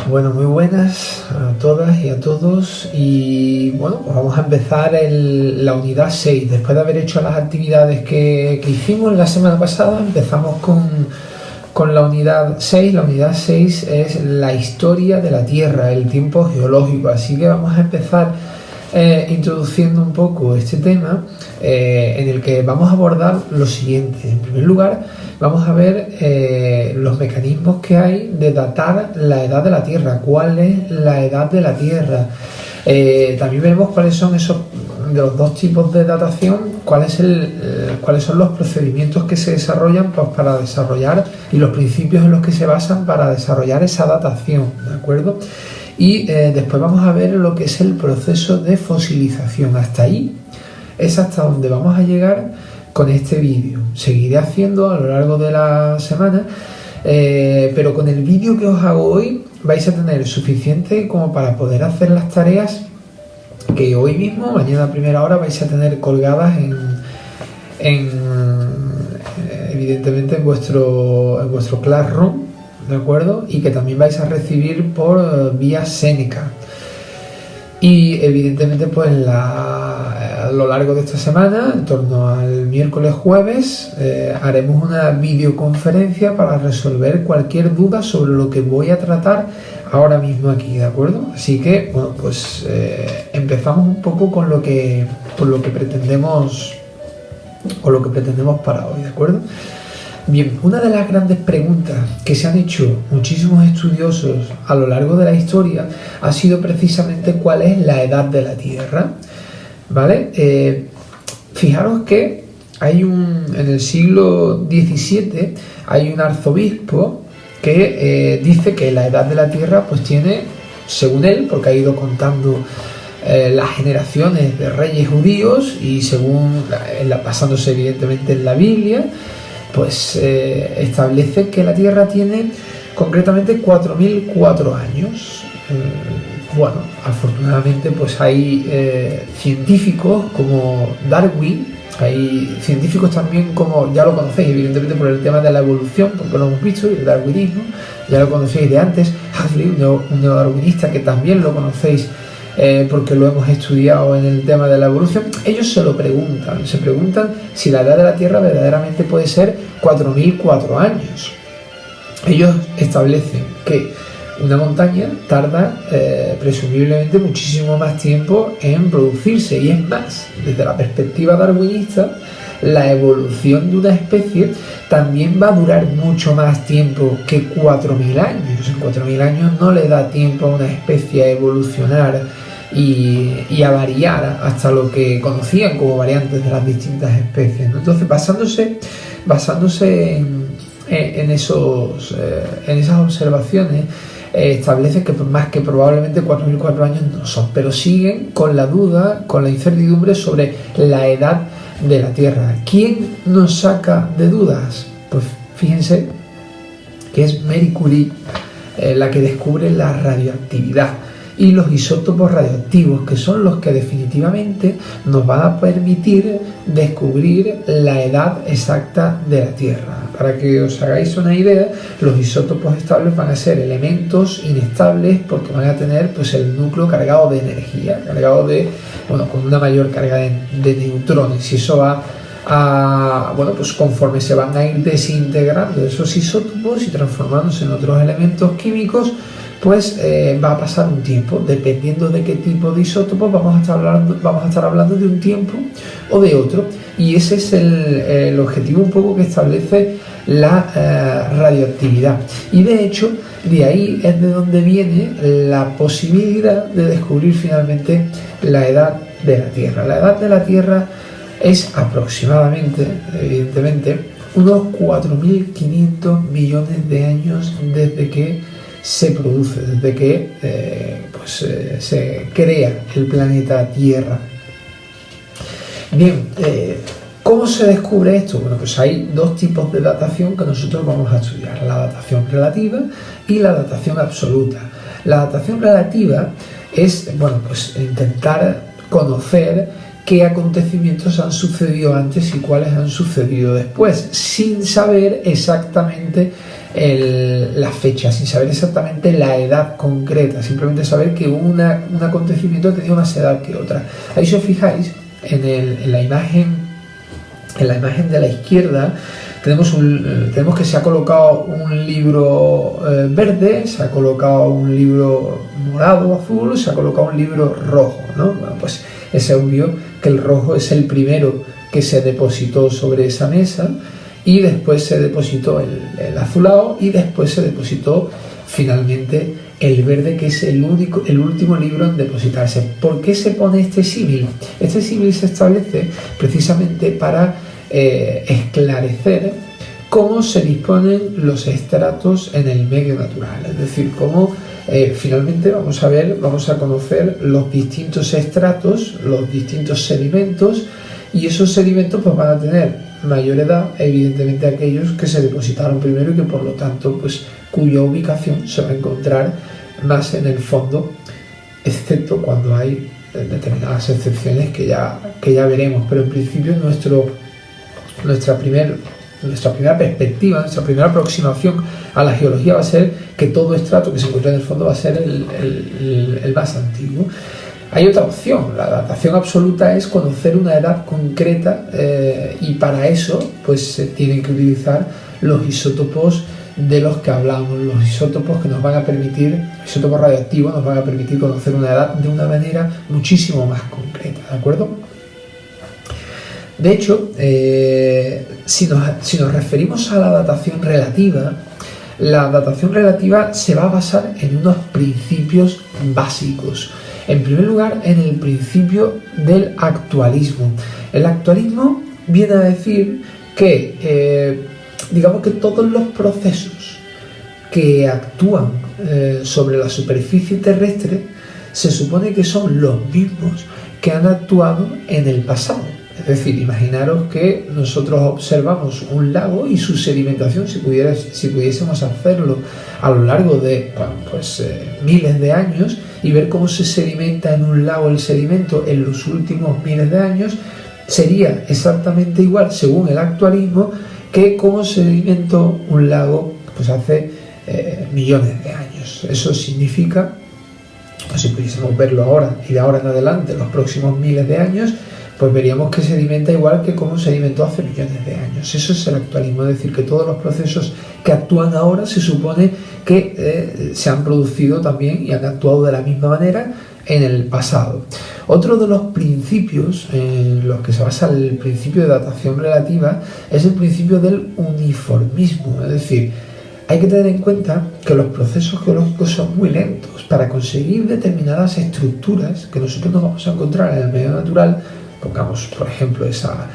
Bueno, muy buenas a todas y a todos y bueno, pues vamos a empezar la unidad 6. Después de haber hecho las actividades que hicimos la semana pasada, empezamos con la unidad 6. La unidad 6 es la historia de la Tierra, el tiempo geológico, así que vamos a empezar introduciendo un poco este tema en el que vamos a abordar lo siguiente. En primer lugar, vamos a ver los mecanismos que hay de datar la edad de la Tierra, cuál es la edad de la Tierra. También veremos cuáles son esos de los dos tipos de datación, cuáles son los procedimientos que se desarrollan pues, para desarrollar y los principios en los que se basan para desarrollar esa datación, ¿de acuerdo? Y después vamos a ver lo que es el proceso de fosilización. Hasta ahí es hasta donde vamos a llegar con este vídeo. Seguiré haciendo a lo largo de la semana, pero con el vídeo que os hago hoy vais a tener suficiente como para poder hacer las tareas que hoy mismo, mañana a primera hora, vais a tener colgadas evidentemente en vuestro Classroom, ¿de acuerdo? Y que también vais a recibir por vía Seneca. Y evidentemente pues a lo largo de esta semana, en torno al miércoles jueves, haremos una videoconferencia para resolver cualquier duda sobre lo que voy a tratar ahora mismo aquí, ¿de acuerdo? Así que, bueno, pues empezamos un poco con lo que pretendemos para hoy, ¿de acuerdo? Bien, una de las grandes preguntas que se han hecho muchísimos estudiosos a lo largo de la historia ha sido precisamente cuál es la edad de la Tierra, ¿vale? Fijaros que en el siglo XVII hay un arzobispo que dice que la edad de la Tierra pues tiene, según él, porque ha ido contando las generaciones de reyes judíos y según basándose evidentemente en la Biblia, pues establece que la Tierra tiene concretamente 4.004 años. Bueno, afortunadamente pues hay científicos como Darwin, hay científicos también como, ya lo conocéis evidentemente por el tema de la evolución, porque lo hemos visto, el darwinismo, ya lo conocéis de antes, Huxley, un neodarwinista que también lo conocéis porque lo hemos estudiado en el tema de la evolución. Ellos se preguntan si la edad de la Tierra verdaderamente puede ser 4.004 años. Ellos establecen que una montaña tarda presumiblemente muchísimo más tiempo en producirse, y es más, desde la perspectiva darwinista, la evolución de una especie también va a durar mucho más tiempo que 4.000 años. En 4.000 años no le da tiempo a una especie a evolucionar y a variar hasta lo que conocían como variantes de las distintas especies, ¿no? Entonces, basándose en esas observaciones, establece que más que probablemente 4.004 años no son, pero siguen con la duda, con la incertidumbre sobre la edad de la Tierra. ¿Quién nos saca de dudas? Pues fíjense que es Marie Curie la que descubre la radioactividad y los isótopos radioactivos, que son los que definitivamente nos van a permitir descubrir la edad exacta de la Tierra. Para que os hagáis una idea, los isótopos estables van a ser elementos inestables porque van a tener pues, el núcleo cargado de energía, con una mayor carga de neutrones, y eso va pues conforme se van a ir desintegrando esos isótopos y transformándose en otros elementos químicos, pues va a pasar un tiempo. Dependiendo de qué tipo de isótopos vamos a estar hablando de un tiempo o de otro, y ese es el objetivo un poco que establece la radioactividad. Y de hecho, de ahí es de donde viene la posibilidad de descubrir finalmente la edad de la Tierra. La edad de la Tierra es aproximadamente, evidentemente, unos 4.500 millones de años desde que se produce, desde que se crea el planeta Tierra. Bien, ¿cómo se descubre esto? Bueno, pues hay dos tipos de datación que nosotros vamos a estudiar: la datación relativa y la datación absoluta. La datación relativa es, pues intentar conocer qué acontecimientos han sucedido antes y cuáles han sucedido después, sin saber exactamente la fecha, sin saber exactamente la edad concreta, simplemente saber que un acontecimiento tenía más edad que otra. Ahí, si os fijáis, en la imagen de la izquierda, tenemos que se ha colocado un libro verde, se ha colocado un libro morado, azul, se ha colocado un libro rojo, ¿no? Bueno, pues es obvio que el rojo es el primero que se depositó sobre esa mesa, y después se depositó el azulado, y después se depositó finalmente el verde, que es el último libro en depositarse. ¿Por qué se pone este símil? Este símil se establece precisamente para esclarecer cómo se disponen los estratos en el medio natural, es decir, cómo finalmente vamos a conocer los distintos estratos, los distintos sedimentos, y esos sedimentos pues van a tener mayor edad, evidentemente aquellos que se depositaron primero y que por lo tanto pues cuya ubicación se va a encontrar más en el fondo, excepto cuando hay determinadas excepciones que ya veremos. Pero en principio nuestra primera perspectiva, nuestra primera aproximación a la geología va a ser que todo estrato que se encuentra en el fondo va a ser el más antiguo. Hay otra opción, la datación absoluta es conocer una edad concreta, y para eso pues se tienen que utilizar los isótopos de los que hablamos, los isótopos que nos van a permitir, isótopos radioactivos nos van a permitir conocer una edad de una manera muchísimo más concreta, ¿de acuerdo? De hecho, si nos referimos a la datación relativa se va a basar en unos principios básicos. En primer lugar, en el principio del actualismo. El actualismo viene a decir que, digamos que todos los procesos que actúan sobre la superficie terrestre se supone que son los mismos que han actuado en el pasado. Es decir, imaginaros que nosotros observamos un lago y su sedimentación, si pudiésemos hacerlo a lo largo de miles de años, y ver cómo se sedimenta en un lago el sedimento en los últimos miles de años, sería exactamente igual, según el actualismo, que cómo se sedimentó un lago pues hace millones de años. Eso significa, si pudiésemos verlo ahora y de ahora en adelante, los próximos miles de años, pues veríamos que sedimenta igual que como sedimentó hace millones de años. Eso es el actualismo, es decir, que todos los procesos que actúan ahora se supone que se han producido también y han actuado de la misma manera en el pasado. Otro de los principios en los que se basa el principio de datación relativa es el principio del uniformismo, es decir, hay que tener en cuenta que los procesos geológicos son muy lentos. Para conseguir determinadas estructuras que nosotros nos vamos a encontrar en el medio natural, pongamos por ejemplo esa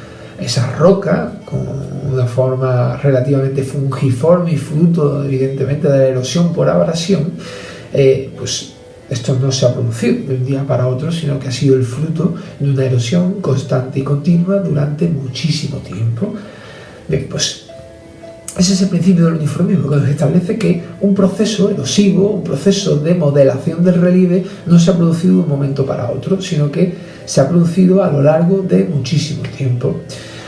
roca con una forma relativamente fungiforme y fruto evidentemente de la erosión por abrasión, pues esto no se ha producido de un día para otro, sino que ha sido el fruto de una erosión constante y continua durante muchísimo tiempo. Bien, pues ese es el principio del uniformismo, que nos establece que un proceso erosivo, un proceso de modelación del relieve, no se ha producido de un momento para otro, sino que se ha producido a lo largo de muchísimo tiempo.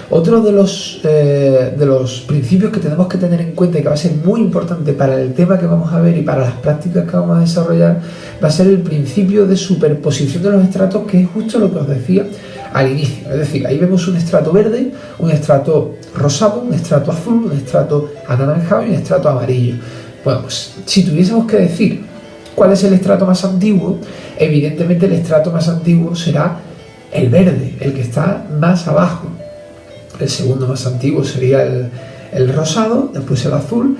Otro de los principios que tenemos que tener en cuenta y que va a ser muy importante para el tema que vamos a ver y para las prácticas que vamos a desarrollar, va a ser el principio de superposición de los estratos, que es justo lo que os decía al inicio. Es decir, ahí vemos un estrato verde, un estrato rosado, un estrato azul, un estrato anaranjado y un estrato amarillo. Bueno, pues si tuviésemos que decir cuál es el estrato más antiguo, evidentemente el estrato más antiguo será el verde, el que está más abajo. El segundo más antiguo sería el rosado, después el azul.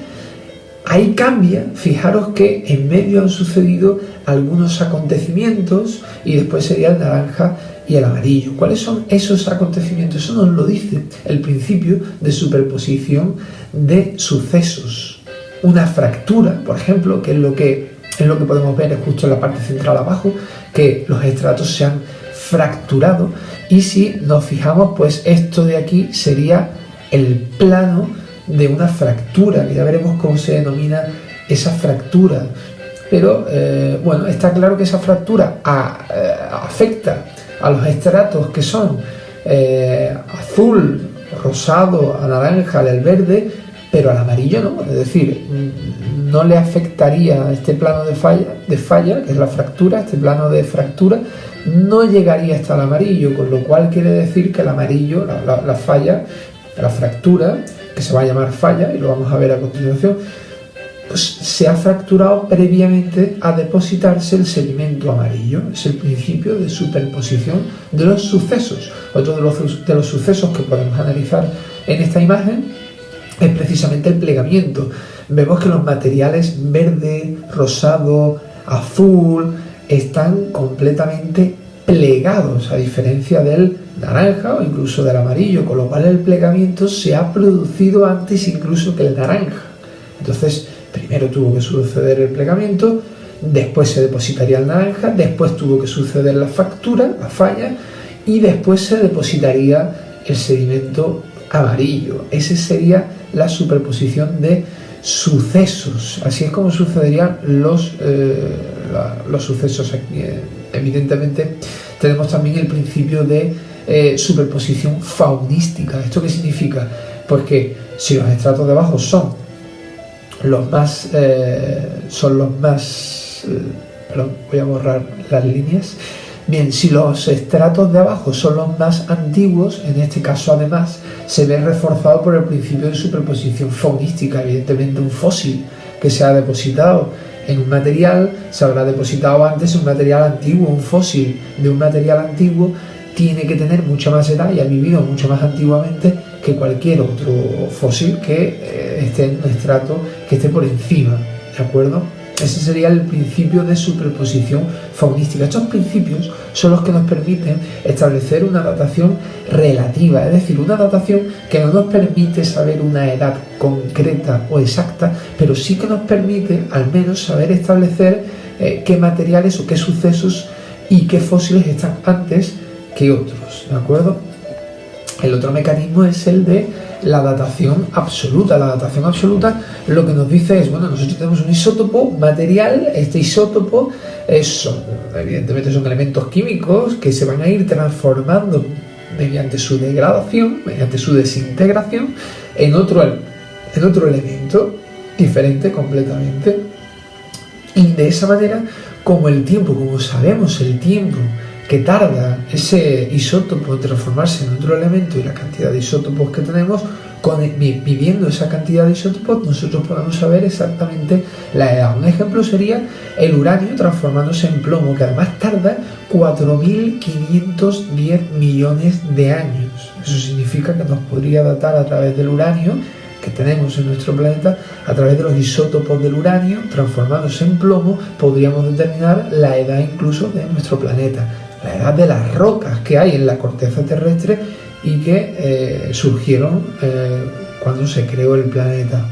Ahí cambia, fijaros que en medio han sucedido algunos acontecimientos y después sería el naranja y el amarillo. ¿Cuáles son esos acontecimientos? Eso nos lo dice el principio de superposición de sucesos. Una fractura, por ejemplo, que es lo que podemos ver justo en la parte central abajo, que los estratos se han fracturado, y si nos fijamos, pues esto de aquí sería el plano de una fractura, que ya veremos cómo se denomina esa fractura. Pero bueno, está claro que esa fractura afecta a los estratos que son azul, rosado, naranja, el verde, pero al amarillo no, es decir, no le afectaría este plano de falla, que es la fractura, este plano de fractura, no llegaría hasta el amarillo, con lo cual quiere decir que el amarillo, la falla, la fractura, que se va a llamar falla, y lo vamos a ver a continuación, pues se ha fracturado previamente a depositarse el sedimento amarillo. Es el principio de superposición de los sucesos. Otro de los sucesos que podemos analizar en esta imagen es precisamente el plegamiento. Vemos que los materiales verde, rosado, azul están completamente plegados, a diferencia del naranja o incluso del amarillo, con lo cual el plegamiento se ha producido antes incluso que el naranja. Entonces, primero tuvo que suceder el plegamiento, después se depositaría el naranja, después tuvo que suceder la fractura, la falla, y después se depositaría el sedimento amarillo. Esa sería la superposición de sucesos. Así es como sucederían los sucesos aquí. Evidentemente tenemos también el principio de superposición faunística. ¿Esto qué significa? Pues que si los estratos de abajo son los más perdón, voy a borrar las líneas. Bien, si los estratos de abajo son los más antiguos, en este caso además se ve reforzado por el principio de superposición faunística. Evidentemente un fósil que se ha depositado en un material se habrá depositado antes en un material antiguo. Un fósil de un material antiguo tiene que tener mucha más edad y ha vivido mucho más antiguamente que cualquier otro fósil que esté en un estrato que esté por encima, ¿de acuerdo? Ese sería el principio de superposición faunística. Estos principios son los que nos permiten establecer una datación relativa, es decir, una datación que no nos permite saber una edad concreta o exacta, pero sí que nos permite al menos saber establecer qué materiales o qué sucesos y qué fósiles están antes que otros, ¿de acuerdo? El otro mecanismo es el de la datación absoluta. La datación absoluta lo que nos dice es, bueno, nosotros tenemos un isótopo, un material, este isótopo evidentemente son elementos químicos que se van a ir transformando mediante su degradación, mediante su desintegración en otro elemento diferente completamente. Y de esa manera, como sabemos el tiempo que tarda ese isótopo en transformarse en otro elemento y la cantidad de isótopos que tenemos, midiendo esa cantidad de isótopos, nosotros podemos saber exactamente la edad. Un ejemplo sería el uranio transformándose en plomo, que además tarda 4.510 millones de años. Eso significa que nos podría datar a través del uranio que tenemos en nuestro planeta, a través de los isótopos del uranio transformándose en plomo, podríamos determinar la edad incluso de nuestro planeta, la edad de las rocas que hay en la corteza terrestre y que surgieron cuando se creó el planeta.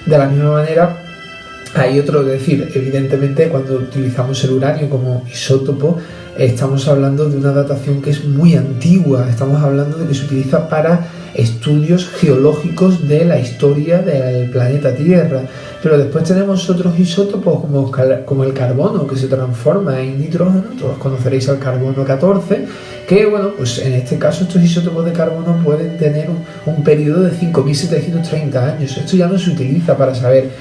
De la misma manera, hay otro, es decir, evidentemente cuando utilizamos el uranio como isótopo, estamos hablando de una datación que es muy antigua, estamos hablando de que se utiliza para estudios geológicos de la historia del planeta Tierra. Pero después tenemos otros isótopos como el carbono, que se transforma en nitrógeno. Todos conoceréis al carbono 14, que bueno, pues en este caso estos isótopos de carbono pueden tener un periodo de 5.730 años. Esto ya no se utiliza para saber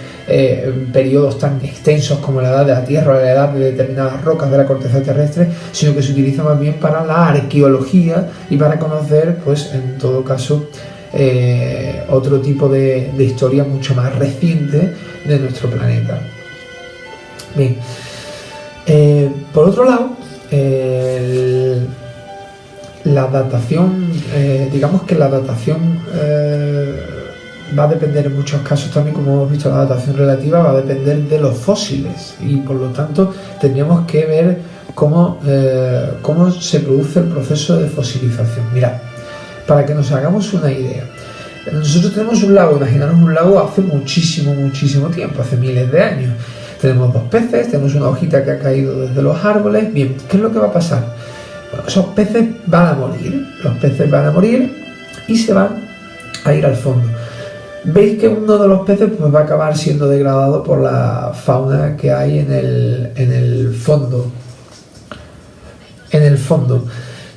periodos tan extensos como la edad de la Tierra o la edad de determinadas rocas de la corteza terrestre, sino que se utiliza más bien para la arqueología y para conocer, pues en todo caso, otro tipo de historia mucho más reciente de nuestro planeta. Bien, por otro lado, la datación, digamos que la datación va a depender en muchos casos también, como hemos visto, la datación relativa va a depender de los fósiles y por lo tanto tendríamos que ver cómo se produce el proceso de fosilización. Mirad, para que nos hagamos una idea, nosotros tenemos un lago, imaginaros un lago hace muchísimo tiempo, hace miles de años. Tenemos dos peces, tenemos una hojita que ha caído desde los árboles. Bien, ¿qué es lo que va a pasar? Bueno, esos peces van a morir, los peces van a morir y se van a ir al fondo. Veis que uno de los peces pues, va a acabar siendo degradado por la fauna que hay en el fondo.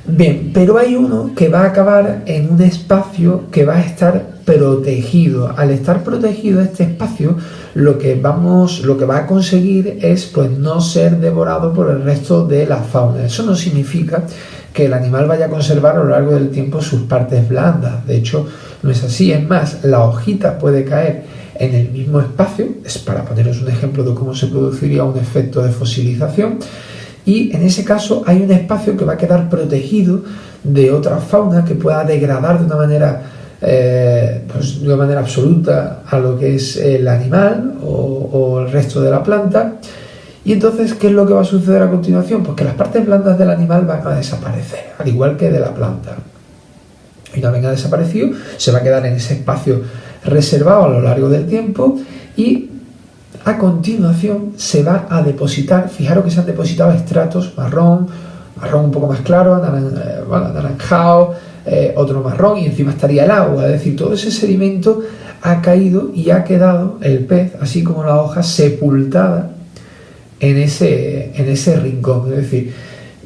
Bien, pero hay uno que va a acabar en un espacio que va a estar protegido. Al estar protegido este espacio, lo que va a conseguir es pues no ser devorado por el resto de la fauna. Eso no significa que el animal vaya a conservar a lo largo del tiempo sus partes blandas. De hecho, no es así. Es más, la hojita puede caer en el mismo espacio. Es para poneros un ejemplo de cómo se produciría un efecto de fosilización. Y en ese caso hay un espacio que va a quedar protegido de otra fauna que pueda degradar de una manera absoluta a lo que es el animal o el resto de la planta. Y entonces, ¿qué es lo que va a suceder a continuación? Pues que las partes blandas del animal van a desaparecer, al igual que de la planta. Y una vez ha desaparecido, se va a quedar en ese espacio reservado a lo largo del tiempo y a continuación se va a depositar, fijaros que se han depositado estratos marrón un poco más claro, anaranjado, otro marrón y encima estaría el agua. Es decir, todo ese sedimento ha caído y ha quedado el pez, así como la hoja, sepultada en ese rincón. Es decir,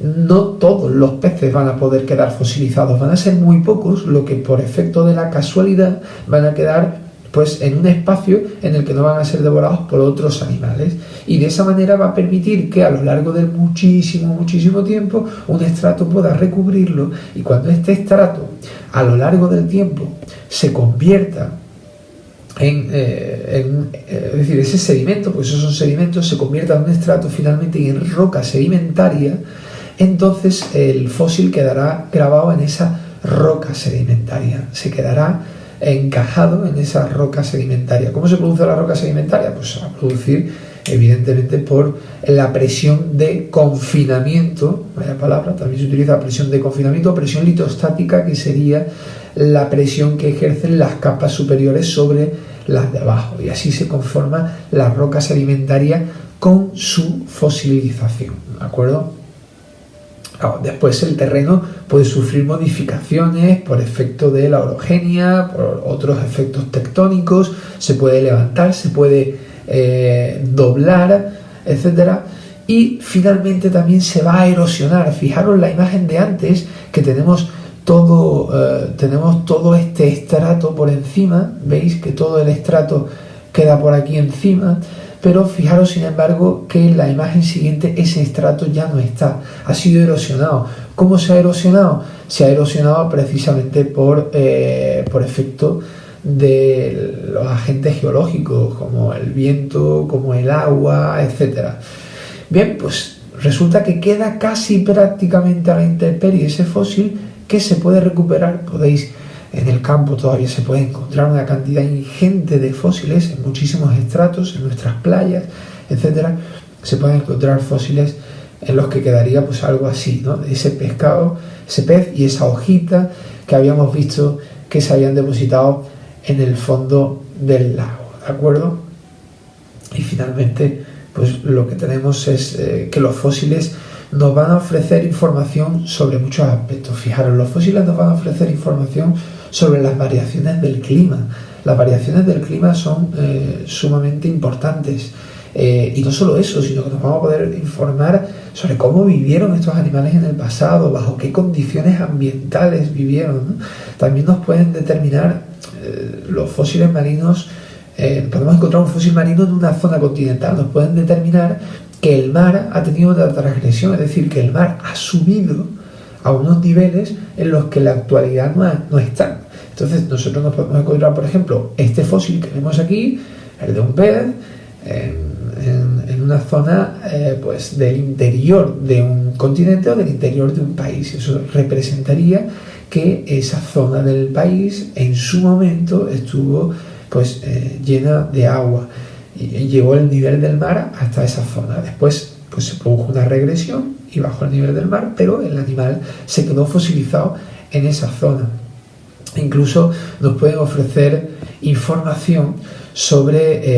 no todos los peces van a poder quedar fosilizados, van a ser muy pocos los que por efecto de la casualidad van a quedar pues en un espacio en el que no van a ser devorados por otros animales, y de esa manera va a permitir que a lo largo de muchísimo tiempo un estrato pueda recubrirlo, y cuando este estrato a lo largo del tiempo se convierta es decir, ese sedimento, pues esos son sedimentos, se convierta en un estrato finalmente en roca sedimentaria, entonces el fósil quedará grabado en esa roca sedimentaria, se quedará encajado en esa roca sedimentaria. ¿Cómo se produce la roca sedimentaria? Pues se va a producir evidentemente por la presión de confinamiento, vaya palabra, también se utiliza presión de confinamiento, presión litostática, que sería la presión que ejercen las capas superiores sobre las de abajo, y así se conforma la roca sedimentaria con su fosilización, ¿de acuerdo? Después el terreno puede sufrir modificaciones por efecto de la orogenia, por otros efectos tectónicos, se puede levantar, se puede doblar, etcétera, y finalmente también se va a erosionar. Fijaros la imagen de antes, que tenemos todo este estrato por encima, veis que todo el estrato queda por aquí encima, pero fijaros sin embargo que en la imagen siguiente ese estrato ya no está, ha sido erosionado. ¿Cómo se ha erosionado? Se ha erosionado precisamente por efecto de los agentes geológicos, como el viento, como el agua, etcétera. Bien, pues resulta que queda casi prácticamente a la intemperie ese fósil, que se puede recuperar. En el campo todavía se puede encontrar una cantidad ingente de fósiles en muchísimos estratos, en nuestras playas, etcétera. Se pueden encontrar fósiles en los que quedaría pues algo así, ¿no? Ese pescado, ese pez y esa hojita que habíamos visto que se habían depositado en el fondo del lago, ¿de acuerdo? Y finalmente, pues lo que tenemos es que los fósiles nos van a ofrecer información sobre muchos aspectos. Fijaros, los fósiles nos van a ofrecer información sobre las variaciones del clima. Las variaciones del clima son sumamente importantes. Y no solo eso, sino que nos vamos a poder informar sobre cómo vivieron estos animales en el pasado, bajo qué condiciones ambientales vivieron, ¿no? También nos pueden determinar los fósiles marinos. Podemos encontrar un fósil marino en una zona continental. Nos pueden determinar que el mar ha tenido una transgresión, es decir, que el mar ha subido a unos niveles en los que en la actualidad no están. Entonces nosotros nos podemos encontrar, por ejemplo, este fósil que vemos aquí, el de un pez, en una zona pues del interior de un continente o del interior de un país. Eso representaría que esa zona del país en su momento estuvo pues llena de agua y llegó el nivel del mar hasta esa zona. Después pues se produjo una regresión y bajó el nivel del mar, pero el animal se quedó fosilizado en esa zona. Incluso nos pueden ofrecer información sobre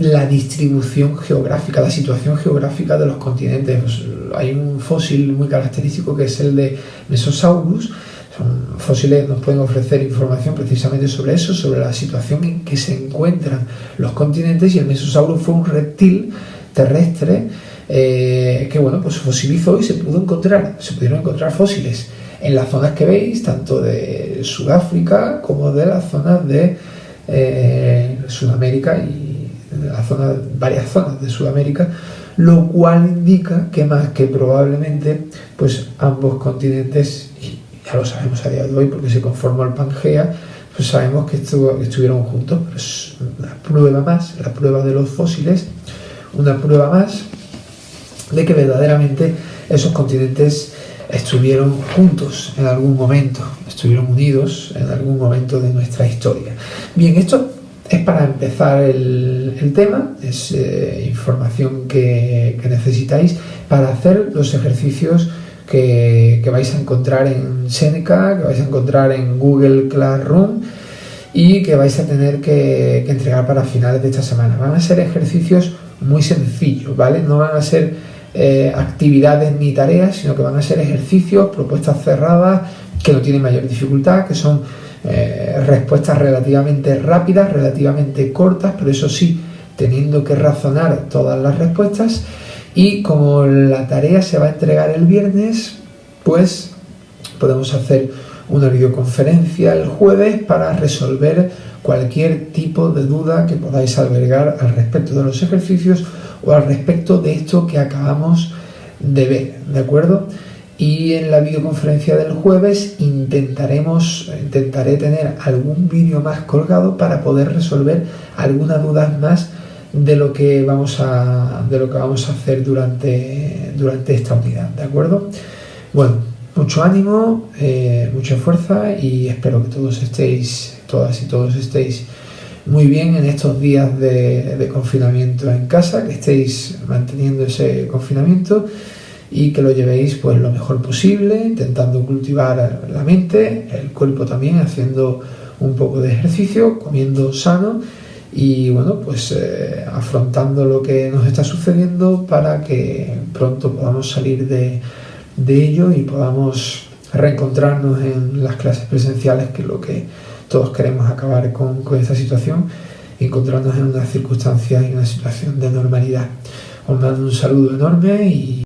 la distribución geográfica, la situación geográfica de los continentes. Pues hay un fósil muy característico que es el de Mesosaurus. Son fósiles, nos pueden ofrecer información precisamente sobre eso, sobre la situación en que se encuentran los continentes, y el Mesosaurus fue un reptil terrestre que bueno, pues fosilizó y se pudieron encontrar fósiles en las zonas que veis, tanto de Sudáfrica como de las zonas de Sudamérica y varias zonas de Sudamérica, lo cual indica que más que probablemente pues ambos continentes, y ya lo sabemos a día de hoy porque se conformó el Pangea, pues sabemos que estuvieron juntos. Pero es una prueba más, la prueba de los fósiles, una prueba más de que verdaderamente esos continentes estuvieron juntos en algún momento, estuvieron unidos en algún momento de nuestra historia. Bien, esto es para empezar el tema, es información que necesitáis para hacer los ejercicios que vais a encontrar en Seneca, que vais a encontrar en Google Classroom y que vais a tener que entregar para finales de esta semana. Van a ser ejercicios muy sencillos, ¿vale? No van a ser actividades ni tareas, sino que van a ser ejercicios, propuestas cerradas, que no tienen mayor dificultad, que son respuestas relativamente rápidas, relativamente cortas, pero eso sí, teniendo que razonar todas las respuestas. Y como la tarea se va a entregar el viernes, pues podemos hacer una videoconferencia el jueves para resolver cualquier tipo de duda que podáis albergar al respecto de los ejercicios o al respecto de esto que acabamos de ver, ¿de acuerdo? Y en la videoconferencia del jueves intentaré tener algún vídeo más colgado para poder resolver algunas dudas más de lo que vamos a hacer durante esta unidad, ¿de acuerdo? Bueno, mucho ánimo, mucha fuerza y espero que todas y todos estéis muy bien en estos días de confinamiento en casa, que estéis manteniendo ese confinamiento y que lo llevéis pues lo mejor posible, intentando cultivar la mente, el cuerpo también, haciendo un poco de ejercicio, comiendo sano y bueno, pues afrontando lo que nos está sucediendo para que pronto podamos salir de ello y podamos reencontrarnos en las clases presenciales, que es lo que todos queremos, acabar con esta situación y encontrarnos en unas circunstancias y una situación de normalidad. Os mando un saludo enorme y